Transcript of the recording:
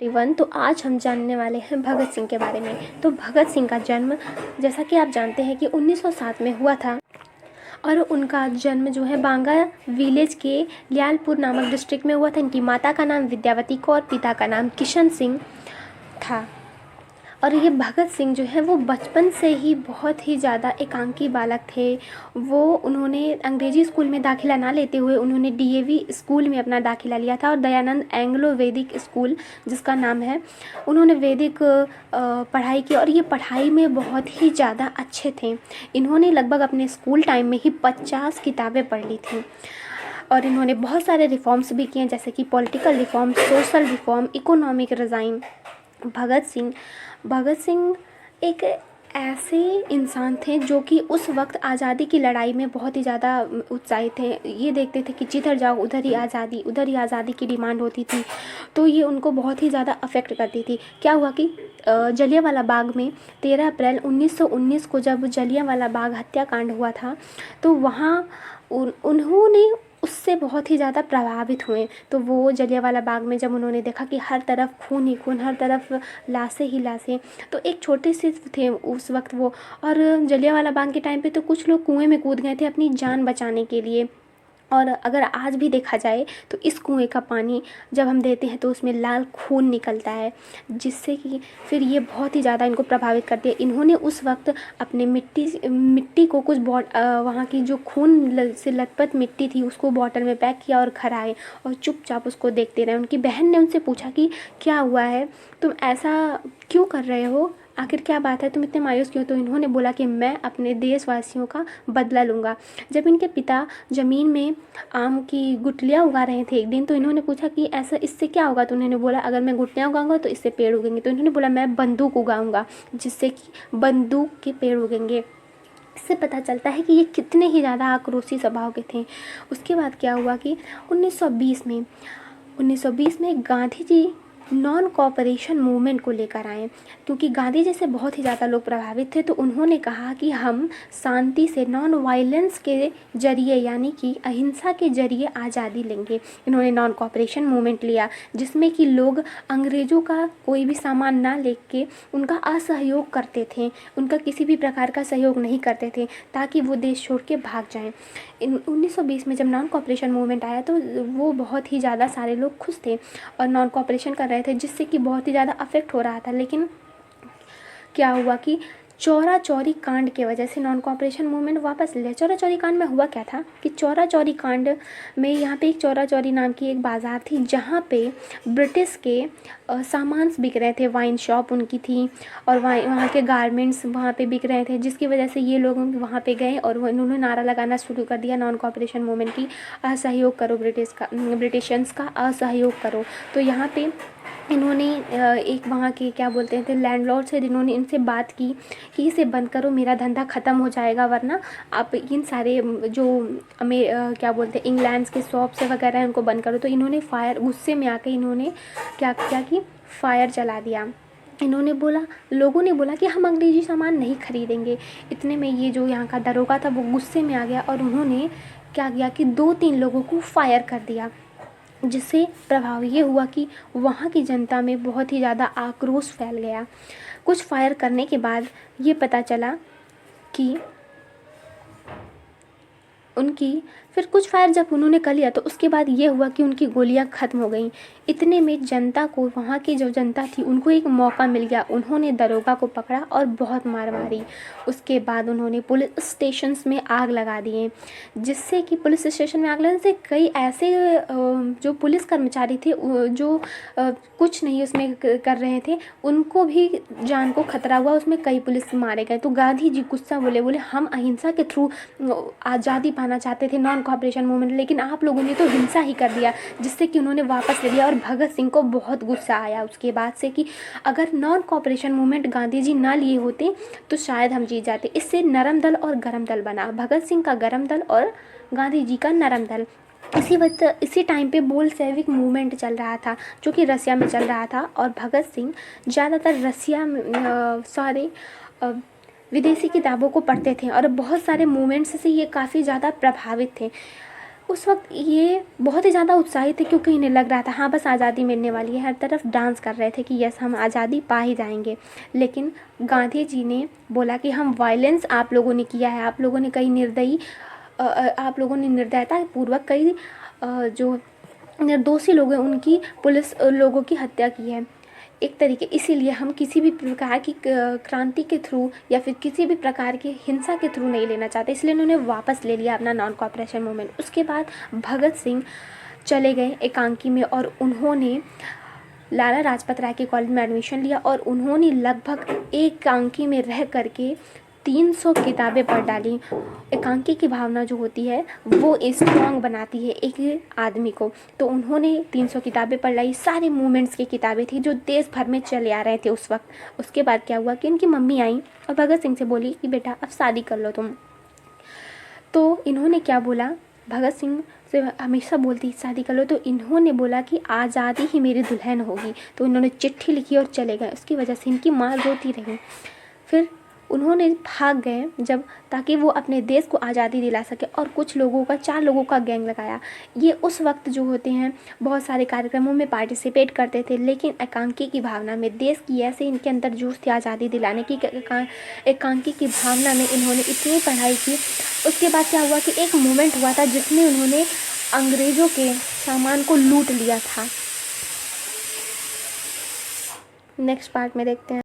Everyone, तो आज हम जानने वाले हैं भगत सिंह के बारे में। तो भगत सिंह का जन्म, जैसा कि आप जानते हैं कि 1907 में हुआ था और उनका जन्म जो है बांगा विलेज के लियालपुर नामक डिस्ट्रिक्ट में हुआ था। इनकी माता का नाम विद्यावती कौर, पिता का नाम किशन सिंह था। और ये भगत सिंह जो है वो बचपन से ही बहुत ही ज़्यादा एकांकी बालक थे। उन्होंने अंग्रेजी स्कूल में दाखिला ना लेते हुए उन्होंने डीएवी स्कूल में अपना दाखिला लिया था और दयानंद एंग्लो वैदिक स्कूल जिसका नाम है, उन्होंने वैदिक पढ़ाई की और ये पढ़ाई में बहुत ही ज़्यादा अच्छे थे। इन्होंने लगभग अपने स्कूल टाइम में ही 50 किताबें पढ़ ली थी और इन्होंने बहुत सारे रिफॉर्म्स भी किए, जैसे कि political reform, social reform, economic resign. Bhagat Singh एक ऐसे इंसान थे जो कि उस वक्त आज़ादी की लड़ाई में बहुत ही ज़्यादा उत्साहित थे। ये देखते थे कि जिधर जाओ उधर ही आज़ादी की डिमांड होती थी, तो ये उनको बहुत ही ज़्यादा अफेक्ट करती थी। क्या हुआ कि जलियांवाला बाग में 13 अप्रैल 1919 को जब जलियांवाला बाग हत्याकांड हुआ था, तो वहाँ उन्होंने उससे बहुत ही ज़्यादा प्रभावित हुए। तो वो जलियांवाला बाग में जब उन्होंने देखा कि हर तरफ खून ही खून, हर तरफ लाशें ही लाशें, तो एक छोटे से थे उस वक्त वो, और जलियांवाला बाग के टाइम पे तो कुछ लोग कुएं में कूद गए थे अपनी जान बचाने के लिए। और अगर आज भी देखा जाए तो इस कुएं का पानी जब हम देते हैं तो उसमें लाल खून निकलता है, जिससे कि फिर ये बहुत ही ज़्यादा इनको प्रभावित करती है। इन्होंने उस वक्त अपने मिट्टी को कुछ वहाँ की जो खून से लथपथ मिट्टी थी उसको बॉटल में पैक किया और घर आए और चुपचाप उसको देखते रहे। उनकी बहन ने उनसे पूछा कि क्या हुआ है, तुम ऐसा क्यों कर रहे हो, आखिर क्या बात है, तुम इतने मायूस क्यों? तो इन्होंने बोला कि मैं अपने देशवासियों का बदला लूँगा। जब इनके पिता ज़मीन में आम की गुठलियाँ उगा रहे थे एक दिन, तो इन्होंने पूछा कि ऐसा इससे क्या होगा? तो उन्होंने बोला अगर मैं गुठलियाँ उगाऊंगा तो इससे पेड़ उगेंगे। तो इन्होंने बोला मैं बंदूक उगाऊंगा जिससे कि बंदूक के पेड़ उगेंगे। इससे पता चलता है कि ये कितने ही ज़्यादा आक्रोशी स्वभाव के थे। उसके बाद क्या हुआ कि 1920 में Gandhi ji non cooperation movement को लेकर आए, क्योंकि गांधी जी से बहुत ही ज़्यादा लोग प्रभावित थे। तो उन्होंने कहा कि हम शांति से नॉन वायलेंस के जरिए, यानी कि अहिंसा के जरिए आज़ादी लेंगे। इन्होंने नॉन कॉपरेशन मूवमेंट लिया जिसमें कि लोग अंग्रेज़ों का कोई भी सामान ना लेके उनका असहयोग करते थे, उनका किसी भी प्रकार का सहयोग नहीं करते थे ताकि वो देश छोड़ के भाग जाएं। 1920 में जब नॉन कॉपरेशन मूवमेंट आया तो वो बहुत ही ज़्यादा सारे लोग खुश थे और नॉन कॉपरेशन कर रहे थे, जिससे कि बहुत ही ज़्यादा अफेक्ट हो रहा था। लेकिन क्या हुआ कि चौरा चौरी कांड की वजह से नॉन कॉपरेशन मूवमेंट वापस ले लिया। चौरा चौरी कांड में हुआ क्या था कि चौरा चौरी कांड में यहाँ पे एक चौरा चौरी नाम की एक बाज़ार थी जहाँ पे ब्रिटिश के सामान बिक रहे थे, वाइन शॉप उनकी थी और वहाँ के गारमेंट्स वहाँ पे बिक रहे थे, जिसकी वजह से ये लोग वहाँ पे गए और उन्होंने नारा लगाना शुरू कर दिया नॉन कॉपरेशन मूवमेंट की, असहयोग करो ब्रिटिशर्स का असहयोग करो। तो यहाँ पे इन्होंने एक वहाँ के क्या बोलते थे लैंडलॉर्ड से, जिन्होंने इनसे बात की कि इसे बंद करो, मेरा धंधा ख़त्म हो जाएगा, वरना आप इन सारे जो क्या बोलते हैं इंग्लैंड के शॉप्स वगैरह हैं उनको बंद करो। तो इन्होंने गुस्से में आकर इन्होंने क्या कि फायर चला दिया। लोगों ने बोला कि हम अंग्रेजी सामान नहीं खरीदेंगे। इतने में ये जो यहाँ का दरोगा था वो गुस्से में आ गया और उन्होंने क्या किया कि 2-3 लोगों को फायर कर दिया, जिससे प्रभाव ये हुआ कि वहाँ की जनता में बहुत ही ज़्यादा आक्रोश फैल गया। कुछ फायर करने के बाद ये पता चला कि फिर कुछ फायर जब उन्होंने कर लिया तो उसके बाद ये हुआ कि उनकी गोलियां ख़त्म हो गईं। इतने में जनता को, वहाँ की जो जनता थी उनको एक मौका मिल गया, उन्होंने दरोगा को पकड़ा और बहुत मार मारी। उसके बाद उन्होंने पुलिस स्टेशंस में आग लगा दिए, जिससे कि पुलिस स्टेशन में आग लगने से कई ऐसे जो पुलिस कर्मचारी थे जो कुछ नहीं उसमें कर रहे थे, उनको भी जान को खतरा हुआ, उसमें कई पुलिस मारे गए। तो गांधी जी गुस्सा बोले हम अहिंसा के थ्रू आज़ादी पाना चाहते थे, नॉन कॉपरेशन मूवमेंट, लेकिन आप लोगों ने तो हिंसा ही कर दिया, जिससे कि उन्होंने वापस ले लिया। और भगत सिंह को बहुत गुस्सा आया उसके बाद से कि अगर non cooperation movement Gandhi ji ना लिए होते तो शायद हम जीत जाते। इससे नरम दल और गरम दल बना, भगत सिंह का गरम दल और गांधी जी का नरम दल। इसी टाइम पे बोल्शेविक मूवमेंट चल रहा था जो कि रसिया में चल रहा था और भगत सिंह ज़्यादातर रसिया में विदेशी किताबों को पढ़ते थे और बहुत सारे मूवमेंट्स से ये काफ़ी ज़्यादा प्रभावित थे। उस वक्त ये बहुत ही ज़्यादा उत्साहित थे क्योंकि इन्हें लग रहा था हाँ बस आज़ादी मिलने वाली है। हर तरफ डांस कर रहे थे कि यस हम आज़ादी पा ही जाएंगे। लेकिन गांधी जी ने बोला कि हम वायलेंस आप लोगों ने किया है, आप लोगों ने कई निर्दयी आप लोगों ने निर्दयता पूर्वक कई जो निर्दोषी लोग हैं उनकी पुलिस लोगों की हत्या की है एक तरीके। इसीलिए हम किसी भी प्रकार की क्रांति के थ्रू या फिर किसी भी प्रकार की हिंसा के थ्रू नहीं लेना चाहते, इसलिए उन्होंने वापस ले लिया अपना नॉन कॉपरेशन मूवमेंट। उसके बाद भगत सिंह चले गए एकांकी में और उन्होंने लाला लाजपत राय के कॉलेज में एडमिशन लिया और उन्होंने लगभग एकांकी में रह करके 300 किताबें पढ़ डाली। एकांकी की भावना जो होती है वो स्ट्रॉन्ग बनाती है एक आदमी को। तो उन्होंने 300 किताबें पढ़ लाई, सारे मूवमेंट्स की किताबें थी जो देश भर में चले आ रहे थे उस वक्त। उसके बाद क्या हुआ कि उनकी मम्मी आई और भगत सिंह से बोली कि बेटा अब शादी कर लो तुम। तो इन्होंने क्या बोला, भगत सिंह से हमेशा बोलती शादी कर लो, तो इन्होंने बोला कि आज़ादी ही मेरी दुल्हन होगी। तो इन्होंने चिट्ठी लिखी और चले गए। उसकी वजह से इनकी माँ रोती रही। फिर उन्होंने भाग गए जब ताकि वो अपने देश को आज़ादी दिला सके और कुछ लोगों का 4 लोगों का गैंग लगाया। ये उस वक्त जो होते हैं बहुत सारे कार्यक्रमों में पार्टिसिपेट करते थे, लेकिन एकांकी की भावना में देश की ऐसे इनके अंदर जोश थी आज़ादी दिलाने की। एकांकी की भावना में इन्होंने इतनी पढ़ाई की। उसके बाद क्या हुआ कि एक मूवमेंट हुआ था जिसमें उन्होंने अंग्रेज़ों के सामान को लूट लिया था। नेक्स्ट पार्ट में देखते हैं।